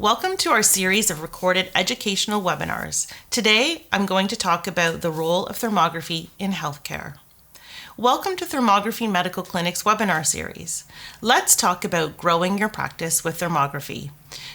Welcome to our series of recorded educational webinars. Today, I'm going to talk about the role of thermography in healthcare. Welcome to Thermography Medical Clinic's webinar series. Let's talk about growing your practice with thermography.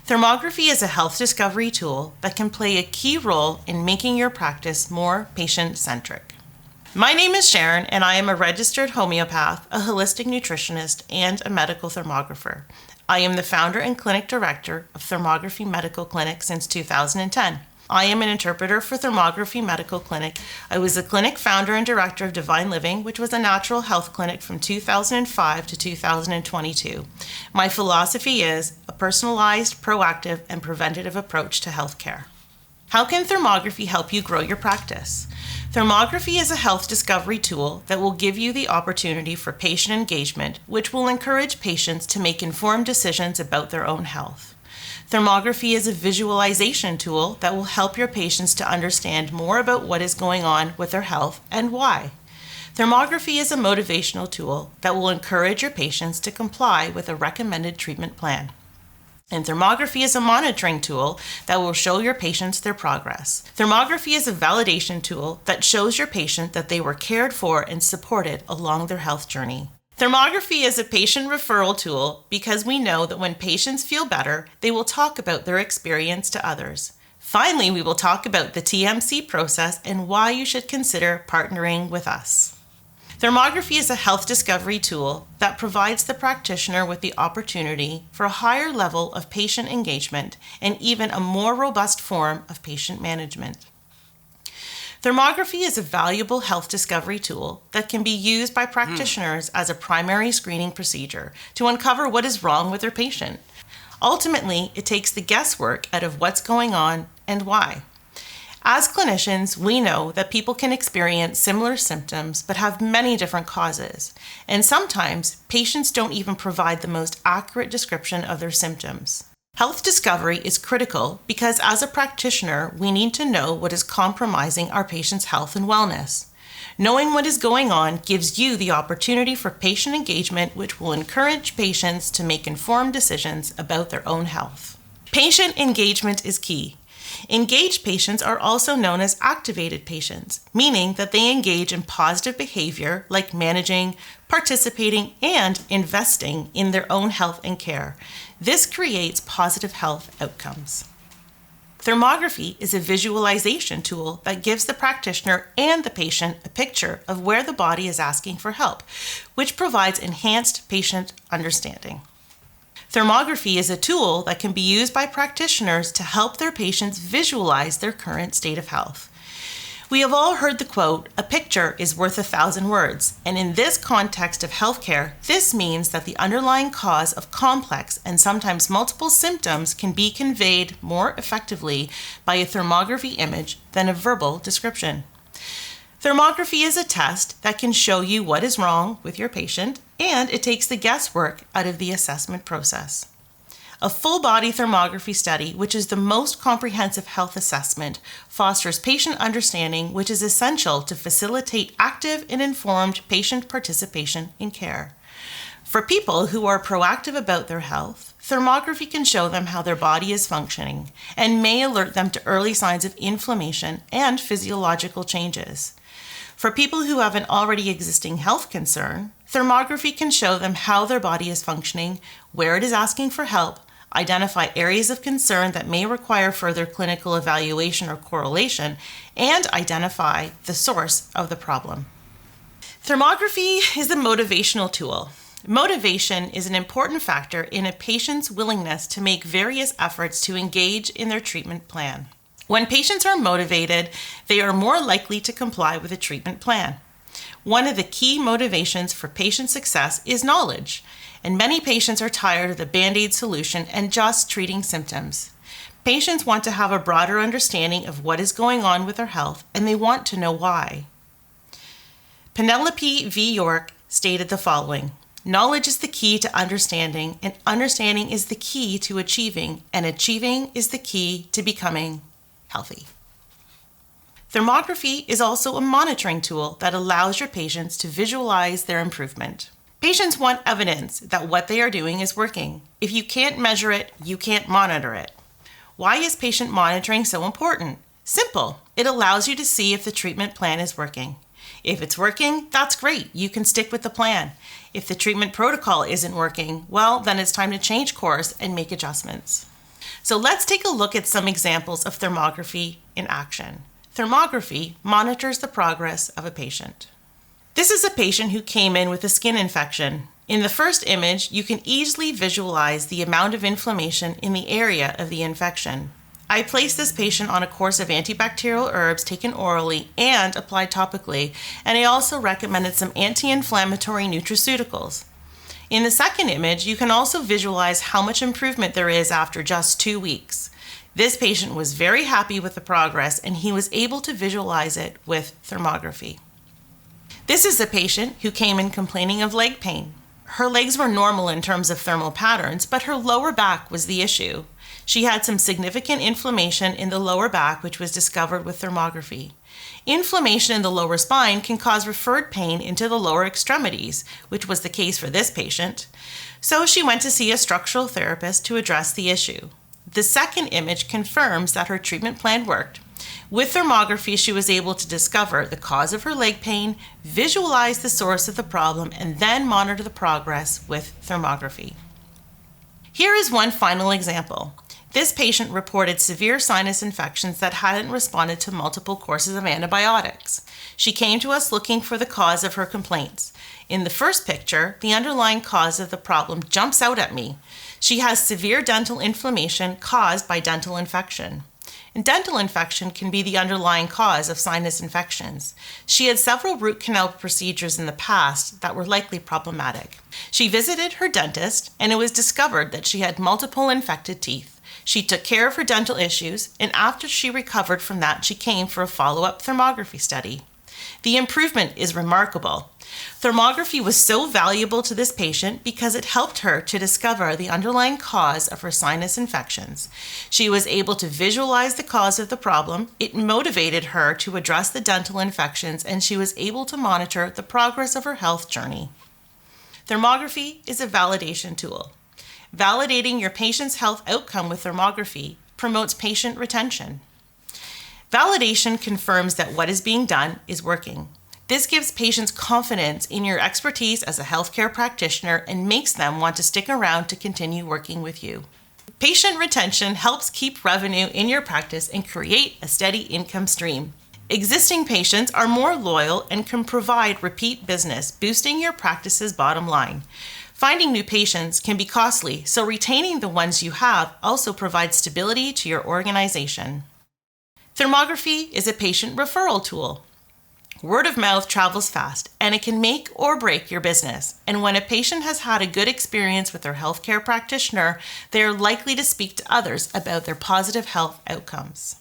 Thermography is a health discovery tool that can play a key role in making your practice more patient-centric. My name is Sharon, and I am a registered homeopath, a holistic nutritionist, and a medical thermographer. I am the founder and clinic director of Thermography Medical Clinic since 2010. I am an interpreter for Thermography Medical Clinic. I was the clinic founder and director of Divine Living, which was a natural health clinic from 2005 to 2022. My philosophy is a personalized, proactive, and preventative approach to healthcare. How can thermography help you grow your practice? Thermography is a health discovery tool that will give you the opportunity for patient engagement, which will encourage patients to make informed decisions about their own health. Thermography is a visualization tool that will help your patients to understand more about what is going on with their health and why. Thermography is a motivational tool that will encourage your patients to comply with a recommended treatment plan. And thermography is a monitoring tool that will show your patients their progress. Thermography is a validation tool that shows your patient that they were cared for and supported along their health journey. Thermography is a patient referral tool because we know that when patients feel better, they will talk about their experience to others. Finally, we will talk about the TMC process and why you should consider partnering with us. Thermography is a health discovery tool that provides the practitioner with the opportunity for a higher level of patient engagement and even a more robust form of patient management. Thermography is a valuable health discovery tool that can be used by practitioners as a primary screening procedure to uncover what is wrong with their patient. Ultimately, it takes the guesswork out of what's going on and why. As clinicians, we know that people can experience similar symptoms but have many different causes, and sometimes patients don't even provide the most accurate description of their symptoms. Health discovery is critical because as a practitioner, we need to know what is compromising our patient's health and wellness. Knowing what is going on gives you the opportunity for patient engagement, which will encourage patients to make informed decisions about their own health. Patient engagement is key. Engaged patients are also known as activated patients, meaning that they engage in positive behavior like managing, participating, and investing in their own health and care. This creates positive health outcomes. Thermography is a visualization tool that gives the practitioner and the patient a picture of where the body is asking for help, which provides enhanced patient understanding. Thermography is a tool that can be used by practitioners to help their patients visualize their current state of health. We have all heard the quote, "A picture is worth 1,000 words," and in this context of healthcare, this means that the underlying cause of complex and sometimes multiple symptoms can be conveyed more effectively by a thermography image than a verbal description. Thermography is a test that can show you what is wrong with your patient, and it takes the guesswork out of the assessment process. A full-body thermography study, which is the most comprehensive health assessment, fosters patient understanding, which is essential to facilitate active and informed patient participation in care. For people who are proactive about their health, thermography can show them how their body is functioning and may alert them to early signs of inflammation and physiological changes. For people who have an already existing health concern, thermography can show them how their body is functioning, where it is asking for help, identify areas of concern that may require further clinical evaluation or correlation, and identify the source of the problem. Thermography is a motivational tool. Motivation is an important factor in a patient's willingness to make various efforts to engage in their treatment plan. When patients are motivated, they are more likely to comply with a treatment plan. One of the key motivations for patient success is knowledge, and many patients are tired of the Band-Aid solution and just treating symptoms. Patients want to have a broader understanding of what is going on with their health, and they want to know why. Penelope V. York stated the following: "Knowledge is the key to understanding, and understanding is the key to achieving, and achieving is the key to becoming healthy." Thermography is also a monitoring tool that allows your patients to visualize their improvement. Patients want evidence that what they are doing is working. If you can't measure it, you can't monitor it. Why is patient monitoring so important? Simple. It allows you to see if the treatment plan is working. If it's working, that's great. You can stick with the plan. If the treatment protocol isn't working, well, then it's time to change course and make adjustments. So let's take a look at some examples of thermography in action. Thermography monitors the progress of a patient. This is a patient who came in with a skin infection. In the first image, you can easily visualize the amount of inflammation in the area of the infection. I placed this patient on a course of antibacterial herbs taken orally and applied topically, and I also recommended some anti-inflammatory nutraceuticals. In the second image, you can also visualize how much improvement there is after just 2 weeks. This patient was very happy with the progress, and he was able to visualize it with thermography. This is a patient who came in complaining of leg pain. Her legs were normal in terms of thermal patterns, but her lower back was the issue. She had some significant inflammation in the lower back, which was discovered with thermography. Inflammation in the lower spine can cause referred pain into the lower extremities, which was the case for this patient. So she went to see a structural therapist to address the issue. The second image confirms that her treatment plan worked. With thermography, she was able to discover the cause of her leg pain, visualize the source of the problem, and then monitor the progress with thermography. Here is one final example. This patient reported severe sinus infections that hadn't responded to multiple courses of antibiotics. She came to us looking for the cause of her complaints. In the first picture, the underlying cause of the problem jumps out at me. She has severe dental inflammation caused by dental infection. And dental infection can be the underlying cause of sinus infections. She had several root canal procedures in the past that were likely problematic. She visited her dentist, and it was discovered that she had multiple infected teeth. She took care of her dental issues, and after she recovered from that, she came for a follow-up thermography study. The improvement is remarkable. Thermography was so valuable to this patient because it helped her to discover the underlying cause of her sinus infections. She was able to visualize the cause of the problem, it motivated her to address the dental infections, and she was able to monitor the progress of her health journey. Thermography is a validation tool. Validating your patient's health outcome with thermography promotes patient retention. Validation confirms that what is being done is working. This gives patients confidence in your expertise as a healthcare practitioner and makes them want to stick around to continue working with you. Patient retention helps keep revenue in your practice and create a steady income stream. Existing patients are more loyal and can provide repeat business, boosting your practice's bottom line. Finding new patients can be costly, so retaining the ones you have also provides stability to your organization. Thermography is a patient referral tool. Word of mouth travels fast, and it can make or break your business. And when a patient has had a good experience with their healthcare practitioner, they are likely to speak to others about their positive health outcomes.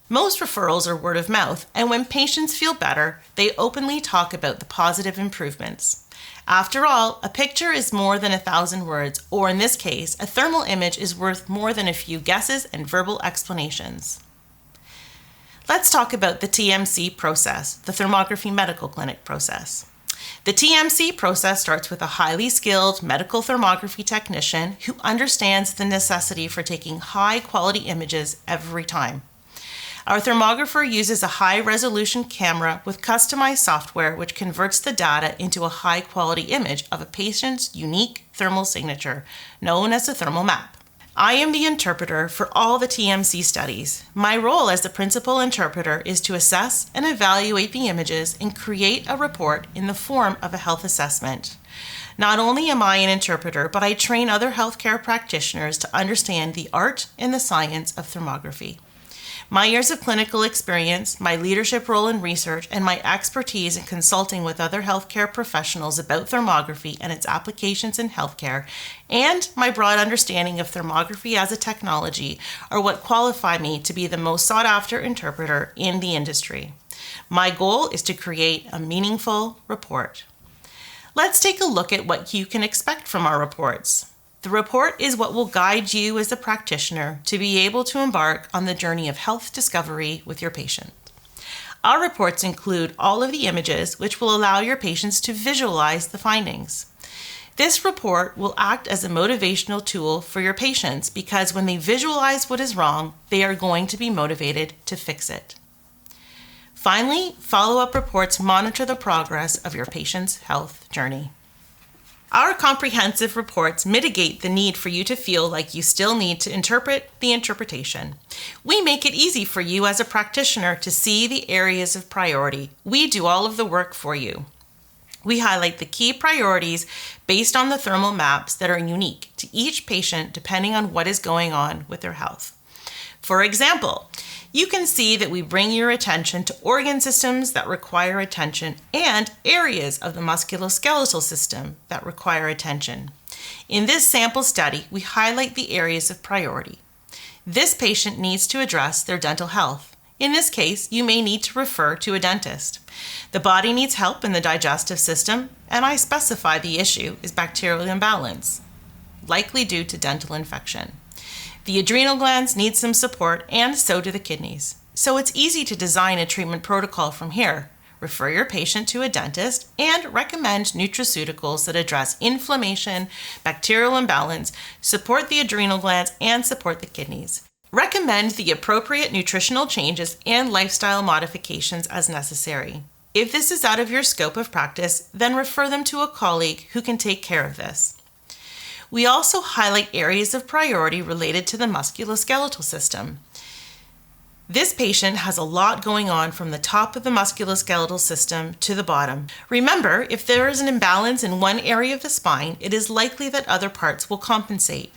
Most referrals are word of mouth, and when patients feel better, they openly talk about the positive improvements. After all, a picture is more than 1,000 words, or in this case, a thermal image is worth more than a few guesses and verbal explanations. Let's talk about the TMC process, the thermography medical clinic process. The TMC process starts with a highly skilled medical thermography technician who understands the necessity for taking high-quality images every time. Our thermographer uses a high-resolution camera with customized software which converts the data into a high-quality image of a patient's unique thermal signature, known as a thermal map. I am the interpreter for all the TMC studies. My role as the principal interpreter is to assess and evaluate the images and create a report in the form of a health assessment. Not only am I an interpreter, but I train other healthcare practitioners to understand the art and the science of thermography. My years of clinical experience, my leadership role in research, and my expertise in consulting with other healthcare professionals about thermography and its applications in healthcare, and my broad understanding of thermography as a technology are what qualify me to be the most sought-after interpreter in the industry. My goal is to create a meaningful report. Let's take a look at what you can expect from our reports. The report is what will guide you as a practitioner to be able to embark on the journey of health discovery with your patient. Our reports include all of the images which will allow your patients to visualize the findings. This report will act as a motivational tool for your patients because when they visualize what is wrong, they are going to be motivated to fix it. Finally, follow-up reports monitor the progress of your patient's health journey. Our comprehensive reports mitigate the need for you to feel like you still need to interpret the interpretation. We make it easy for you as a practitioner to see the areas of priority. We do all of the work for you. We highlight the key priorities based on the thermal maps that are unique to each patient depending on what is going on with their health. For example, you can see that we bring your attention to organ systems that require attention and areas of the musculoskeletal system that require attention. In this sample study, we highlight the areas of priority. This patient needs to address their dental health. In this case, you may need to refer to a dentist. The body needs help in the digestive system, and I specify the issue is bacterial imbalance, likely due to dental infection. The adrenal glands need some support, and so do the kidneys. So it's easy to design a treatment protocol from here. Refer your patient to a dentist and recommend nutraceuticals that address inflammation, bacterial imbalance, support the adrenal glands, and support the kidneys. Recommend the appropriate nutritional changes and lifestyle modifications as necessary. If this is out of your scope of practice, then refer them to a colleague who can take care of this. We also highlight areas of priority related to the musculoskeletal system. This patient has a lot going on from the top of the musculoskeletal system to the bottom. Remember, if there is an imbalance in one area of the spine, it is likely that other parts will compensate.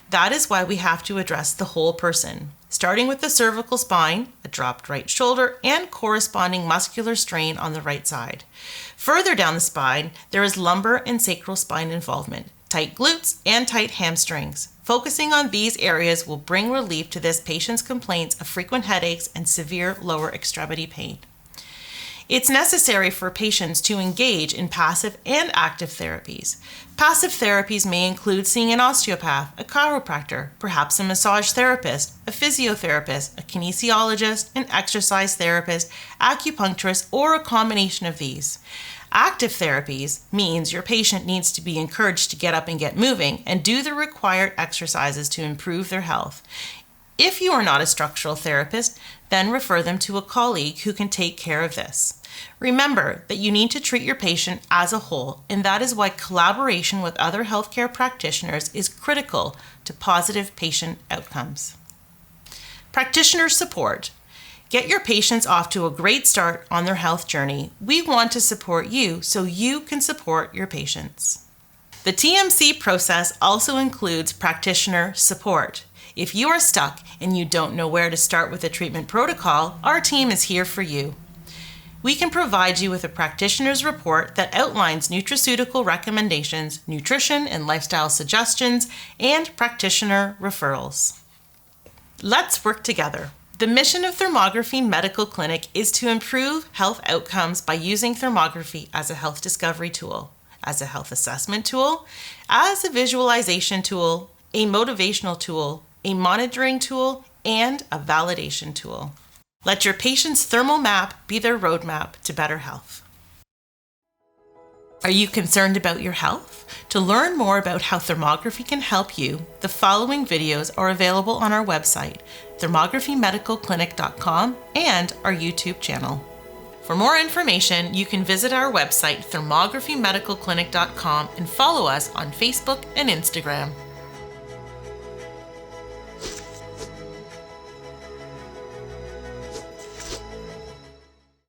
That is why we have to address the whole person, starting with the cervical spine, a dropped right shoulder, and corresponding muscular strain on the right side. Further down the spine, there is lumbar and sacral spine involvement, tight glutes, and tight hamstrings. Focusing on these areas will bring relief to this patient's complaints of frequent headaches and severe lower extremity pain. It's necessary for patients to engage in passive and active therapies. Passive therapies may include seeing an osteopath, a chiropractor, perhaps a massage therapist, a physiotherapist, a kinesiologist, an exercise therapist, acupuncturist, or a combination of these. Active therapies means your patient needs to be encouraged to get up and get moving and do the required exercises to improve their health. If you are not a structural therapist, then refer them to a colleague who can take care of this. Remember that you need to treat your patient as a whole, and that is why collaboration with other healthcare practitioners is critical to positive patient outcomes. Practitioner support. Get your patients off to a great start on their health journey. We want to support you so you can support your patients. The TMC process also includes practitioner support. If you are stuck and you don't know where to start with a treatment protocol, our team is here for you. We can provide you with a practitioner's report that outlines nutraceutical recommendations, nutrition and lifestyle suggestions, and practitioner referrals. Let's work together. The mission of Thermography Medical Clinic is to improve health outcomes by using thermography as a health discovery tool, as a health assessment tool, as a visualization tool, a motivational tool, a monitoring tool, and a validation tool. Let your patient's thermal map be their roadmap to better health. Are you concerned about your health? To learn more about how thermography can help you, the following videos are available on our website, thermography.medicalclinic.com, and our YouTube channel. For more information, you can visit our website, thermography.medicalclinic.com, and follow us on Facebook and Instagram.